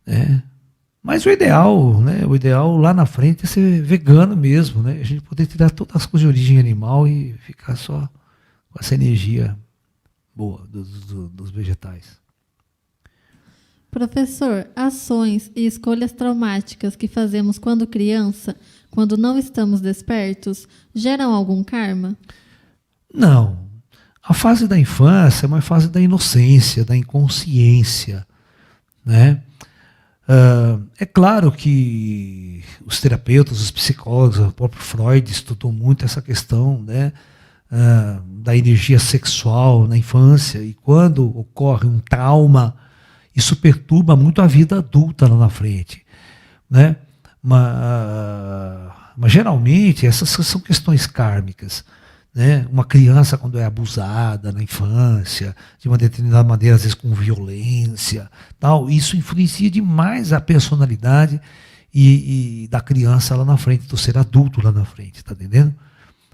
Né? Mas o ideal, né, lá na frente é ser vegano mesmo. Né? A gente poder tirar todas as coisas de origem animal e ficar só com essa energia boa dos vegetais. Professor, ações e escolhas traumáticas que fazemos quando criança, quando não estamos despertos, geram algum karma? Não. A fase da infância é uma fase da inocência, da inconsciência. Né? É claro que os terapeutas, os psicólogos, o próprio Freud estudou muito essa questão, né, da energia sexual na infância, e quando ocorre um trauma, isso perturba muito a vida adulta lá na frente. Né? Mas geralmente essas são questões kármicas. né? Uma criança quando é abusada na infância, de uma determinada maneira, às vezes com violência, tal, isso influencia demais a personalidade e da criança lá na frente, do ser adulto lá na frente, tá entendendo?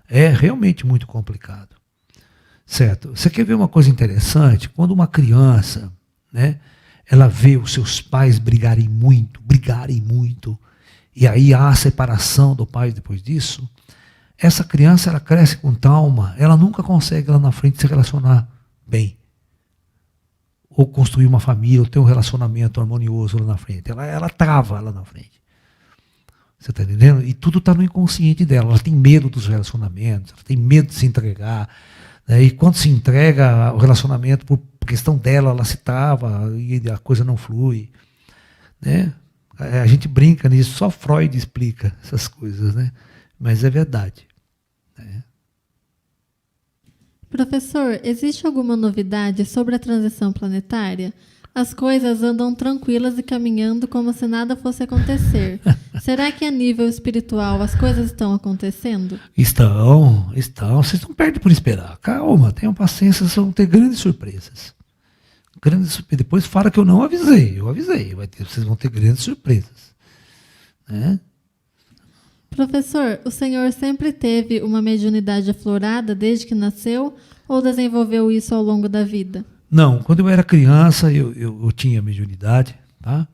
É realmente muito complicado. Certo? Você quer ver uma coisa interessante? Quando uma criança, né, ela vê os seus pais brigarem muito, e aí há a separação do pai depois disso, essa criança ela cresce com trauma, ela nunca consegue lá na frente se relacionar bem. Ou construir uma família, ou ter um relacionamento harmonioso lá na frente. Ela trava lá na frente. Você está entendendo? E tudo está no inconsciente dela. Ela tem medo dos relacionamentos, ela tem medo de se entregar. Né? E quando se entrega o relacionamento por questão dela, ela se trava e a coisa não flui. Né? A gente brinca nisso, só Freud explica essas coisas, né? Mas é verdade. Né? Professor, existe alguma novidade sobre a transição planetária? As coisas andam tranquilas e caminhando como se nada fosse acontecer. Será que a nível espiritual as coisas estão acontecendo? Estão. Vocês não perdem por esperar. Calma, tenham paciência, vocês vão ter grandes surpresas. Depois fala que eu não avisei. Eu avisei. Vocês vão ter grandes surpresas. Né? Professor, o senhor sempre teve uma mediunidade aflorada desde que nasceu ou desenvolveu isso ao longo da vida? Não, quando eu era criança eu tinha mediunidade, tá?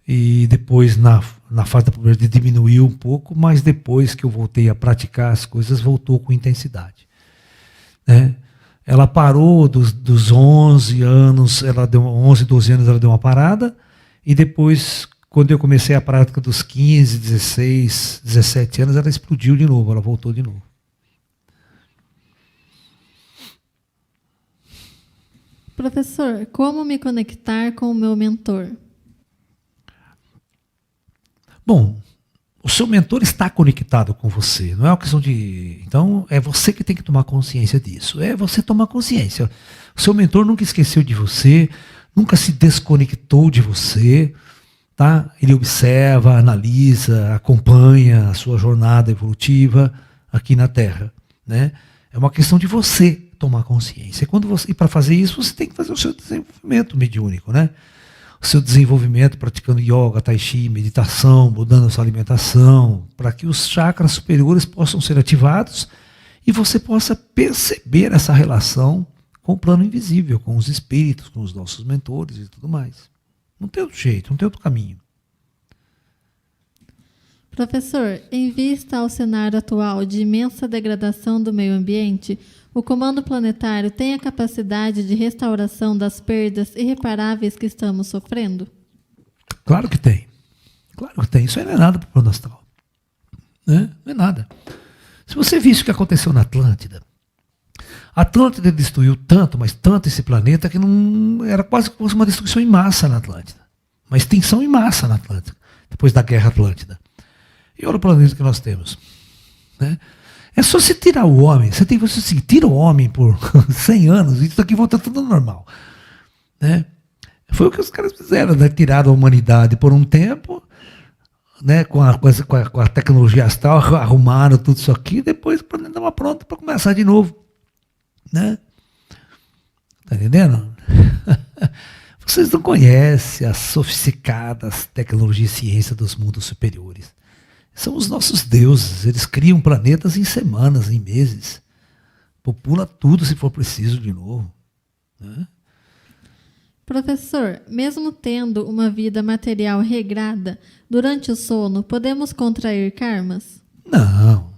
E depois na fase da puberdade diminuiu um pouco, mas depois que eu voltei a praticar as coisas, voltou com intensidade. Né? Ela parou dos 11 anos, 11, 12 anos ela deu uma parada, e depois, quando eu comecei a prática dos 15, 16, 17 anos, ela explodiu de novo, ela voltou de novo. Professor, como me conectar com o meu mentor? Bom, o seu mentor está conectado com você, não é uma questão de... Então, é você que tem que tomar consciência disso, é você tomar consciência. O seu mentor nunca esqueceu de você, nunca se desconectou de você, tá? Ele observa, analisa, acompanha a sua jornada evolutiva aqui na Terra, né? É uma questão de você tomar consciência. E para fazer isso, você tem que fazer o seu desenvolvimento mediúnico, né? O seu desenvolvimento praticando yoga, tai chi, meditação, mudando a sua alimentação, para que os chakras superiores possam ser ativados e você possa perceber essa relação com o plano invisível, com os espíritos, com os nossos mentores e tudo mais. Não tem outro jeito, não tem outro caminho. Professor, em vista ao cenário atual de imensa degradação do meio ambiente, o comando planetário tem a capacidade de restauração das perdas irreparáveis que estamos sofrendo? Claro que tem. Claro que tem. Isso aí não é nada para o plano astral. Né? Não é nada. Se você visse o que aconteceu na Atlântida, a Atlântida destruiu tanto, mas tanto esse planeta que não era quase como uma destruição em massa na Atlântida. Uma extinção em massa na Atlântida, depois da Guerra Atlântida. E olha o planeta que nós temos. Né? É só você tirar o homem. Você tira o homem por 100 anos e isso aqui volta tudo normal. Né? Foi o que os caras fizeram, né? Tiraram a humanidade por um tempo, né? com a tecnologia astral, arrumaram tudo isso aqui e depois o planeta estava pronto para começar de novo. Né? Tá entendendo? Vocês não conhecem as sofisticadas tecnologias e ciência dos mundos superiores. São os nossos deuses, eles criam planetas em semanas, em meses. Popula tudo se for preciso de novo. Né? Professor, mesmo tendo uma vida material regrada, durante o sono, podemos contrair karmas? Não.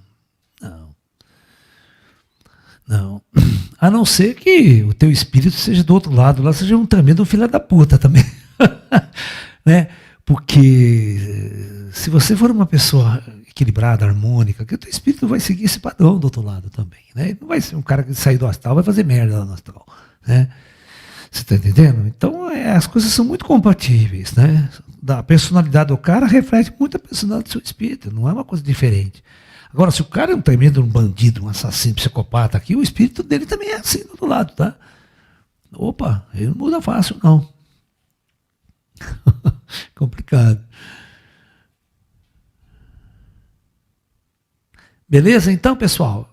A não ser que o teu espírito seja do outro lado, lá seja um tremendo filho da puta também. Né? Porque se você for uma pessoa equilibrada, harmônica, que o teu espírito vai seguir esse padrão do outro lado também. Né? Ele não vai ser um cara que sair do astral, vai fazer merda lá no astral. Né? Você está entendendo? Então as coisas são muito compatíveis. Né? A personalidade do cara reflete muito a personalidade do seu espírito, não é uma coisa diferente. Agora, se o cara é um tremendo um bandido, um assassino, psicopata aqui, o espírito dele também é assim do outro lado, tá? Opa, ele não muda fácil, não. Complicado. Beleza? Então, pessoal,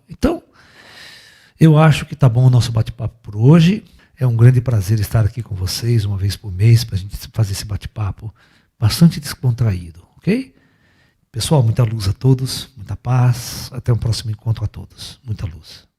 Eu acho que tá bom o nosso bate-papo por hoje. É um grande prazer estar aqui com vocês uma vez por mês para a gente fazer esse bate-papo bastante descontraído, ok? Pessoal, muita luz a todos, muita paz. Até um próximo encontro a todos. Muita luz.